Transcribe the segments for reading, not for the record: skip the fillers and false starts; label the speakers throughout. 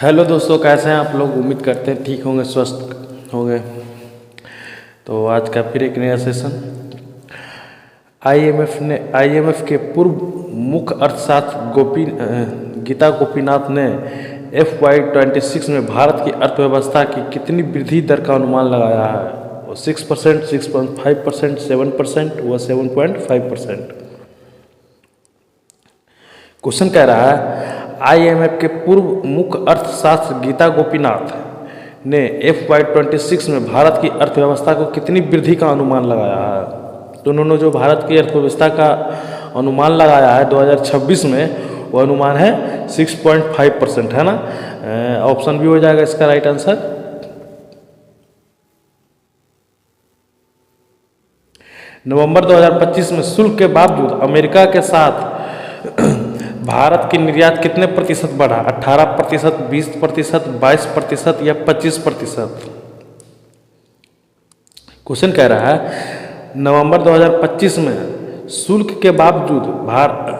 Speaker 1: Hello दोस्तों, कैसे हैं आप लोग। उम्मीद करते हैं ठीक होंगे, स्वस्थ होंगे। तो आज का फिर एक नया सेशन। आईएमएफ के पूर्व मुख्य अर्थशास्त्री गीता गोपीनाथ ने FY26 में भारत की अर्थव्यवस्था की कितनी वृद्धि दर का अनुमान लगाया है। 6%, 6.5%, 7% व 7.5%। क्वेश्चन कह रहा है, आईएमएफ के पूर्व मुख्य अर्थशास्त्री गीता गोपीनाथ ने FY26 में भारत की अर्थव्यवस्था को कितनी वृद्धि का अनुमान लगाया है। तो उन्होंने जो भारत की अर्थव्यवस्था का अनुमान लगाया है 2026 में, वो अनुमान है 6.5%, है ना। ऑप्शन भी हो जाएगा इसका राइट आंसर। नवंबर 2025 में शुल्क के बावजूद अमेरिका के साथ भारत की निर्यात कितने प्रतिशत बढ़ा। 18%, 20%, 22% या 25%। क्वेश्चन कह रहा है, नवंबर 2025 में शुल्क के बावजूद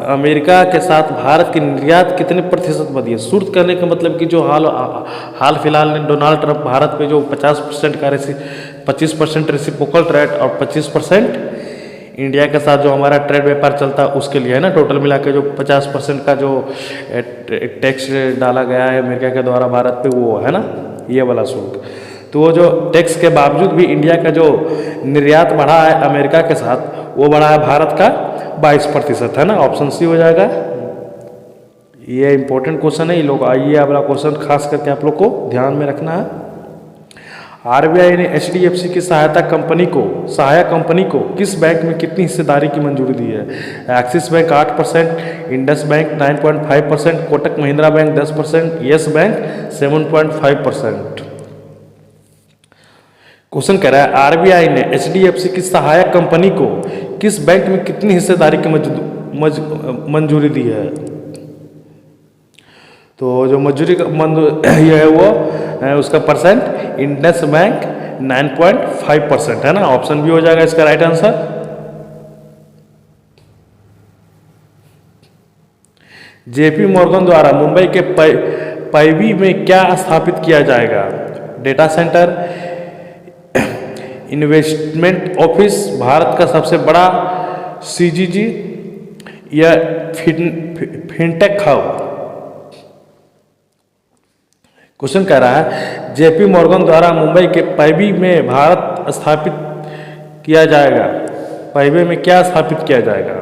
Speaker 1: अमेरिका के साथ भारत की निर्यात कितने प्रतिशत बढ़ी है। शुल्क करने का मतलब कि जो हाल फिलहाल में डोनाल्ड ट्रंप भारत पे जो 50% का 25% रेसिप्रोकल ट्रेड और 25% इंडिया के साथ जो हमारा ट्रेड व्यापार चलता है उसके लिए, है ना। टोटल मिला के जो 50% का जो टैक्स डाला गया है अमेरिका के द्वारा भारत पे, वो है ना, ये वाला शुल्क। तो वो जो टैक्स के बावजूद भी इंडिया का जो निर्यात बढ़ा है अमेरिका के साथ, वो बढ़ा है भारत का 22%, है ना। ऑप्शन सी हो जाएगा। ये इंपॉर्टेंट क्वेश्चन है, ये लोग आइए वाला क्वेश्चन खास करके आप लोग को ध्यान में रखना है। आरबीआई ने HDFC की सहायक कंपनी को किस बैंक में कितनी हिस्सेदारी की मंजूरी दी है। Axis bank 8%, Indus bank 9.5%, Kotak Mahindra bank 10%, yes bank 7.5%। Question कह रहा है, आरबीआई ने HDFC की सहायक कंपनी को किस बैंक में कितनी हिस्सेदारी की मंजूरी दी है। तो जो मंजूरी ये है वो उसका परसेंट इंडस बैंक 9.5%, है ना। ऑप्शन भी हो जाएगा इसका राइट आंसर। JP मॉर्गन द्वारा मुंबई के पैवी में क्या स्थापित किया जाएगा। Data centre, investment office, Bharat का सबसे बड़ा CGG या फिनटेक हब। क्वेश्चन कह रहा है, JP मॉर्गन द्वारा मुंबई के पैवी में भारत स्थापित किया जाएगा। पैवी में क्या स्थापित किया जाएगा।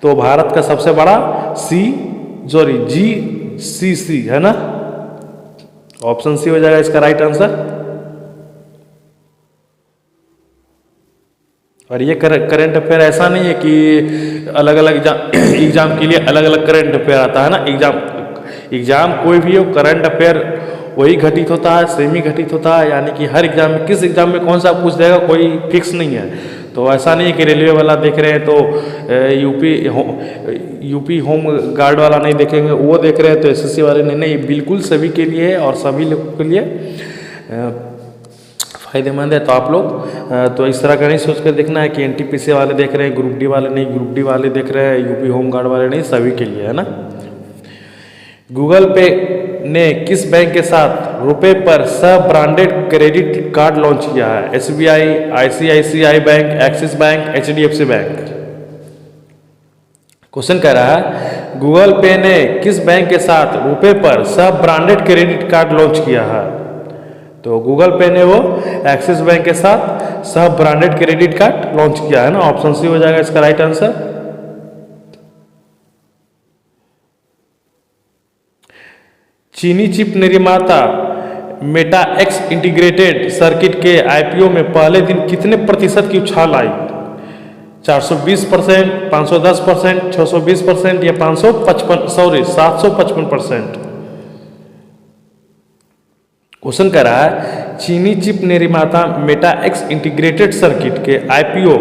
Speaker 1: तो भारत का सबसे बड़ा GCC, है ना। ऑप्शन सी हो जाएगा इसका राइट आंसर। और ये करंट अफेयर ऐसा नहीं है कि अलग अलग एग्जाम के लिए अलग अलग करंट अफेयर आता है ना। एग्जाम कोई भी हो, करंट अफेयर वही घटित होता है, सेमी घटित होता है। यानी कि हर एग्जाम में किस एग्जाम में कौन सा पूछ देगा कोई फिक्स नहीं है। तो ऐसा नहीं है कि रेलवे वाला देख रहे हैं तो यूपी होम गार्ड वाला नहीं देखेंगे, वो देख रहे हैं तो SSC वाले नहीं, बिल्कुल सभी के लिए है और सभी लोगों के लिए फायदेमंद है। तो आप लोग तो इस तरह का नहीं सोच कर देखना है कि NTPC वाले देख रहे हैं, ग्रुप डी वाले नहीं, ग्रुप डी वाले देख रहे हैं, यूपी होम गार्ड वाले नहीं, सभी के लिए, है ना। गूगल पे ने किस बैंक के साथ रुपए पर सब ब्रांडेड क्रेडिट कार्ड लॉन्च किया है। SBI, ICICI bank, axis bank, HDFC bank. Question कह रहा है, गूगल पे ने किस बैंक के साथ रुपए पर सब ब्रांडेड क्रेडिट कार्ड लॉन्च किया है। तो गूगल पे ने वो एक्सिस बैंक के साथ सब ब्रांडेड क्रेडिट कार्ड लॉन्च किया है ना। ऑप्शन सी हो जाएगा इसका राइट आंसर। चीनी चिप निर्माता मेटा एक्स इंटीग्रेटेड सर्किट के IPO में पहले दिन कितने प्रतिशत की उछाल आई। 420%, 510%, 620% या 755%। क्वेश्चन कह रहा है, चीनी चिप निर्माता मेटा एक्स इंटीग्रेटेड सर्किट के IPO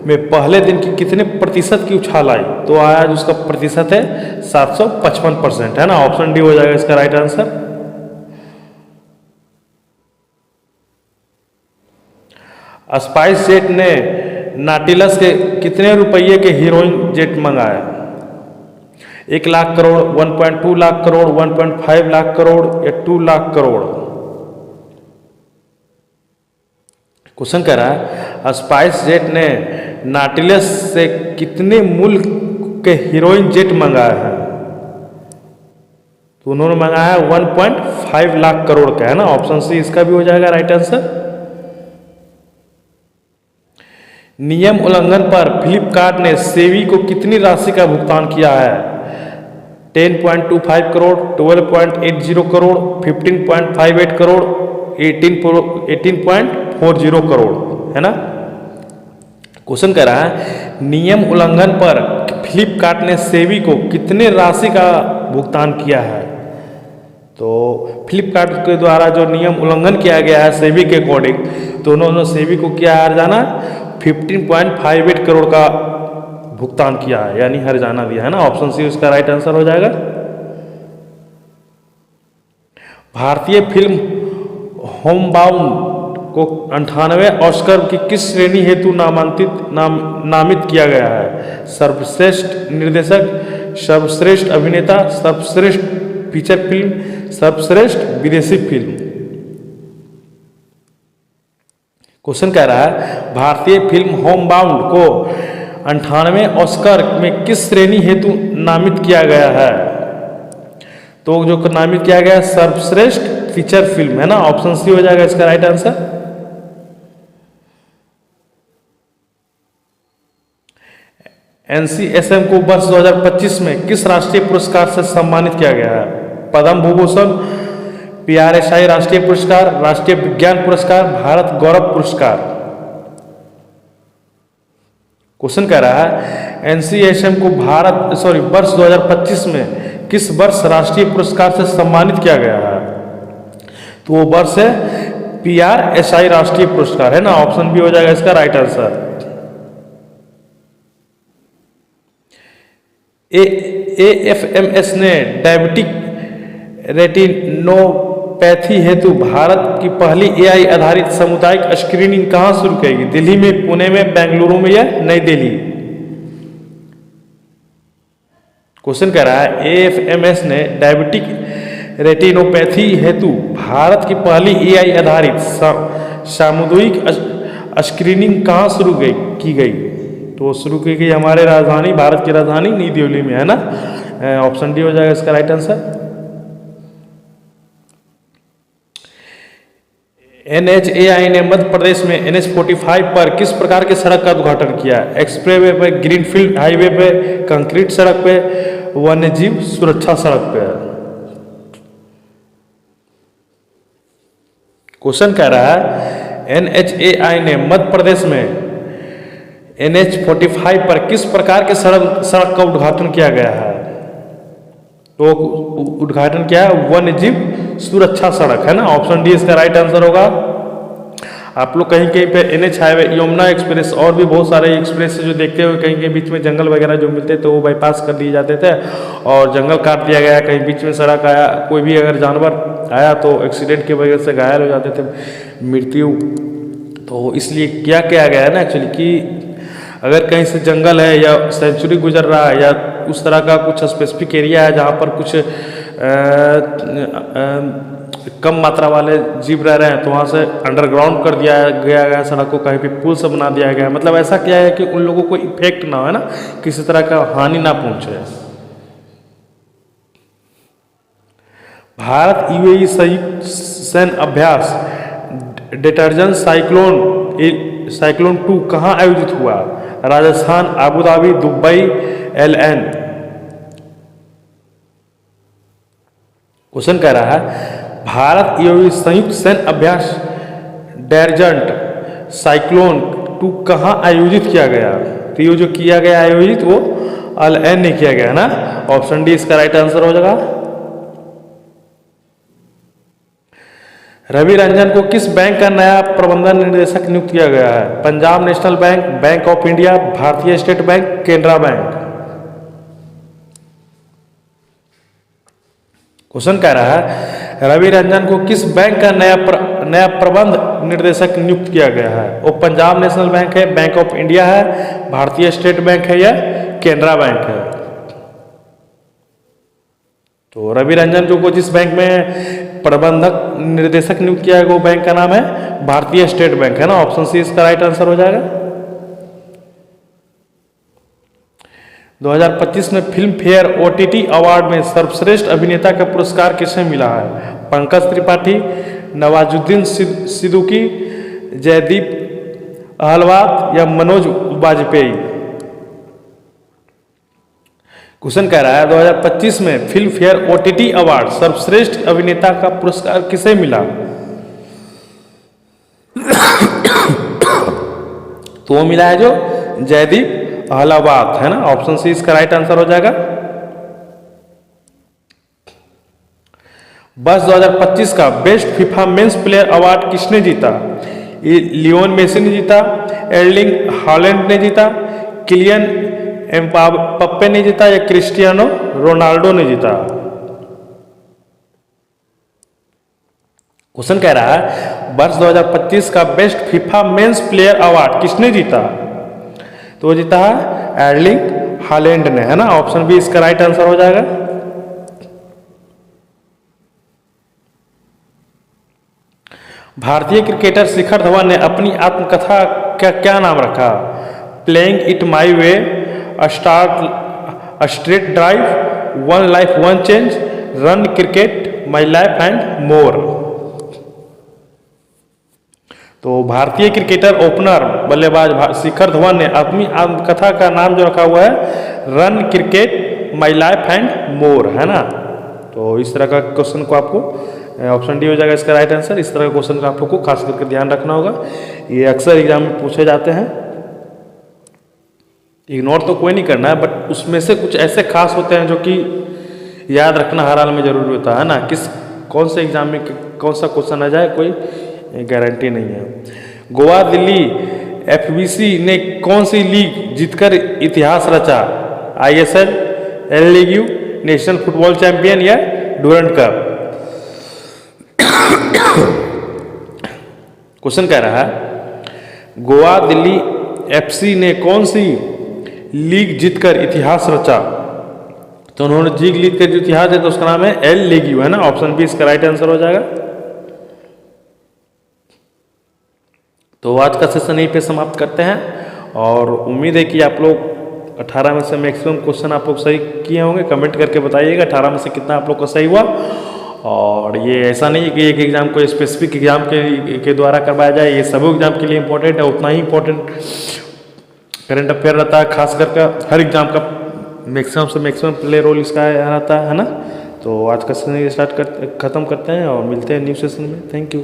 Speaker 1: में पहले दिन की कितने प्रतिशत की उछाल आई। तो आज उसका प्रतिशत है 755%, है ना। ऑप्शन डी हो जाएगा इसका राइट आंसर। स्पाइस जेट ने नाटिलस के कितने रुपये के हीरोइन जेट मंगाया। 1 लाख करोड़, 1.2 लाख करोड़, 1.5 लाख करोड़ या 2 लाख करोड़? क्वेश्चन कह रहा है स्पाइस जेट ने नाटिलस से कितने मूल्य के हीरोइन जेट मंगाया है? तो उन्होंने मंगाया 1.5 लाख करोड़ का, है ना। ऑप्शन सी इसका भी हो जाएगा राइट आंसर। नियम उल्लंघन पर फ्लिपकार्ट ने सेबी को कितनी राशि का भुगतान किया है? 10.25 करोड़, 12.80 करोड़, 15.58 करोड़, 18.40 करोड़, है ना। क्वेश्चन कह रहा है नियम उल्लंघन पर फ्लिपकार्ट ने सेबी को कितने राशि का भुगतान किया है? तो फ्लिपकार्ट के द्वारा जो नियम उल्लंघन किया गया है सेबी के अकॉर्डिंग, तो उन्होंने सेबी को क्या हर्जाना 15.58 करोड़ का भुगतान किया है, यानी हर्जाना दिया है ना। ऑप्शन सी उसका राइट आंसर हो जाएगा। भारतीय फिल्म होमबाउंड को 98वें ऑस्कर की किस श्रेणी हेतु नामित किया गया है? सर्वश्रेष्ठ निर्देशक, सर्वश्रेष्ठ अभिनेता, सर्वश्रेष्ठ फीचर फिल्म, सर्वश्रेष्ठ विदेशी फिल्म? क्वेश्चन कह रहा है भारतीय फिल्म होमबाउंड को 98वें ऑस्कर में किस श्रेणी हेतु नामित किया गया है? तो जो नामित किया गया है सर्वश्रेष्ठ फीचर फिल्म, है ना। ऑप्शन सी हो जाएगा इसका राइट आंसर। एनसीएसएम को वर्ष 2025 में किस राष्ट्रीय पुरस्कार से सम्मानित किया गया है? पद्म विभूषण, पीआरएसआई राष्ट्रीय पुरस्कार, राष्ट्रीय विज्ञान पुरस्कार, भारत गौरव पुरस्कार? क्वेश्चन कह रहा है एनसीएसएम को वर्ष 2025 में किस वर्ष राष्ट्रीय पुरस्कार से सम्मानित किया गया है? तो वो वर्ष है पीआरएसआई राष्ट्रीय पुरस्कार, है ना। ऑप्शन बी हो जाएगा इसका राइट आंसर। एएफएमएस ने डायबिटिक रेटिनोपैथी हेतु भारत की पहली एआई आधारित सामुदायिक स्क्रीनिंग कहां शुरू करेगी? दिल्ली में, पुणे में, बेंगलुरु में या नई दिल्ली? क्वेश्चन कह रहा है एएफएमएस ने डायबिटिक रेटिनोपैथी हेतु भारत की पहली एआई आधारित सामुदायिक स्क्रीनिंग कहां शुरू की गई? तो शुरू की गई हमारे राजधानी, भारत की राजधानी नई दिल्ली में, है ना। ऑप्शन डी हो जाएगा इसका राइट आंसर। एनएचएआई ने मध्य प्रदेश में NH-45 पर किस प्रकार के सड़क का उद्घाटन किया? एक्सप्रेसवे पे, ग्रीनफील्ड हाईवे पे, कंक्रीट सड़क पे, वन्यजीव सुरक्षा सड़क पे? क्वेश्चन कह रहा है एनएचएआई ने मध्य प्रदेश में NH-45 पर किस प्रकार के सड़क का उद्घाटन किया गया है? तो उद्घाटन क्या है? वन्यजीव सुरक्षा सड़क, है ना। ऑप्शन डी इसका राइट आंसर होगा। आप लोग कहीं कहीं पे NH हाईवे, यमुना एक्सप्रेस और भी बहुत सारे एक्सप्रेस जो देखते हुए कहीं कहीं बीच में जंगल वगैरह जो मिलते थे वो बाईपास कर दिए जाते थे और जंगल काट दिया गया। कहीं बीच में सड़क आया, कोई भी अगर जानवर आया तो एक्सीडेंट की वजह से घायल हो जाते थे, मृत्यु। तो इसलिए क्या किया गया है ना एक्चुअली कि अगर कहीं से जंगल है या सेंचुरी गुजर रहा है या उस तरह का कुछ स्पेसिफिक एरिया है जहाँ पर कुछ कम मात्रा वाले जीव रह रहे हैं, तो वहाँ से अंडरग्राउंड कर दिया गया सड़क को, कहीं पे पुल से बना दिया गया। मतलब ऐसा क्या है कि उन लोगों को इफेक्ट ना हो, है ना, किसी तरह का हानि ना पहुँचे। भारत यूएई संयुक्त सैन्य अभ्यास डिटर्जेंट साइक्लोन 2 कहाँ आयोजित हुआ? Rajasthan, Abu Dhabi, Dubai, LN? Question कह रहा है भारत यूएई संयुक्त सैन्य अभ्यास डिटर्जेंट साइक्लोन 2 कहाँ आयोजित किया गया? तो ये जो किया गया आयोजित वो LN ने किया गया, ना। ऑप्शन डी इसका राइट आंसर हो जाएगा। रवि रंजन को किस बैंक का नया प्रबंधन निदेशक नियुक्त किया गया है? Punjab national bank, bank of India, Bharatiya state bank, Canara bank? Question कह रहा है रवि रंजन को किस बैंक का नया प्रबंध निर्देशक नियुक्त किया गया है? वो पंजाब नेशनल बैंक है, बैंक ऑफ इंडिया है, भारतीय स्टेट बैंक है या केनरा बैंक है? तो रवि रंजन जो को जिस बैंक में प्रबंधक निर्देशक नियुक्त किया है वो बैंक का नाम है भारतीय स्टेट बैंक, है ना। ऑप्शन सी इसका राइट आंसर हो जाएगा। 2025 में फिल्म फेयर OTT अवार्ड में सर्वश्रेष्ठ अभिनेता का पुरस्कार किसे मिला है? पंकज त्रिपाठी, नवाजुद्दीन सिद्दीकी, जयदीप अहलवात या मनोज वाजपेयी। क्वेश्चन कह रहा है 2025 में फिल्म फेयर OTT अवार्ड सर्वश्रेष्ठ अभिनेता का पुरस्कार किसे मिला? तो वो मिला है जो जयदीप अहलावात, है ना। ऑप्शन सी इसका राइट आंसर हो जाएगा। बस 2025 का best FIFA men's player award किसने जीता? लियोन मेसी ने जीता, एर्लिंग हालैंड ने जीता, किलियन एम्बाप्पे ने जीता या क्रिस्टियानो रोनाल्डो ने जीता। क्वेश्चन कह रहा है वर्ष 2025 का best FIFA men's player award किसने जीता? तो वो जीता है एर्लिंग हालैंड ने, है ना। ऑप्शन बी इसका राइट आंसर हो जाएगा। भारतीय क्रिकेटर शिखर धवन ने अपनी आत्मकथा का क्या नाम रखा? Playing it my way, straight drive, one life one change, run cricket, my life and more. तो भारतीय क्रिकेटर ओपनर बल्लेबाज शिखर धवन ने अपनी आत्मकथा का नाम जो रखा हुआ है run cricket my life and more, है ना। तो इस तरह का क्वेश्चन को आपको ऑप्शन डी हो जाएगा इसका राइट आंसर। इस तरह के क्वेश्चन का आप लोग को खास करके ध्यान रखना होगा, ये अक्सर एग्जाम में पूछे जाते हैं। इग्नोर तो कोई नहीं करना है, बट उसमें से कुछ ऐसे खास होते हैं जो कि याद रखना हर हाल में जरूरी होता है ना। कौन से एग्जाम में कौन सा क्वेश्चन आ जाए कोई गारंटी नहीं है। गोवा दिल्ली FBC ने कौन सी लीग जीतकर इतिहास रचा? ISL, L league you, national football champion या डूरंट कप। क्वेश्चन कह रहा है गोवा दिल्ली FC ने कौन सी लीग जीतकर इतिहास रचा? तो उन्होंने लीग जीतकर जो इतिहास है तो उसका नाम है एल लीग यू, है ना। ऑप्शन बी इसका राइट आंसर हो जाएगा। तो आज का सेशन यहीं पे समाप्त करते हैं और उम्मीद है कि आप लोग 18 में से मैक्सिमम क्वेश्चन आप लोग सही किए होंगे। कमेंट करके बताइएगा 18 में से कितना आप लोग का सही हुआ। और ये ऐसा नहीं है कि एक एग्जाम को स्पेसिफिक एग्जाम के द्वारा करवाया जाए, ये सभी एग्जाम के लिए इंपॉर्टेंट है। उतना ही इंपॉर्टेंट करंट अफेयर रहता है, खास करके हर एग्जाम का मैक्सिमम से मैक्सिमम प्ले रोल इसका रहता है ना। तो आज का सेशन खत्म करते हैं और मिलते हैं न्यू सेशन में। Thank you.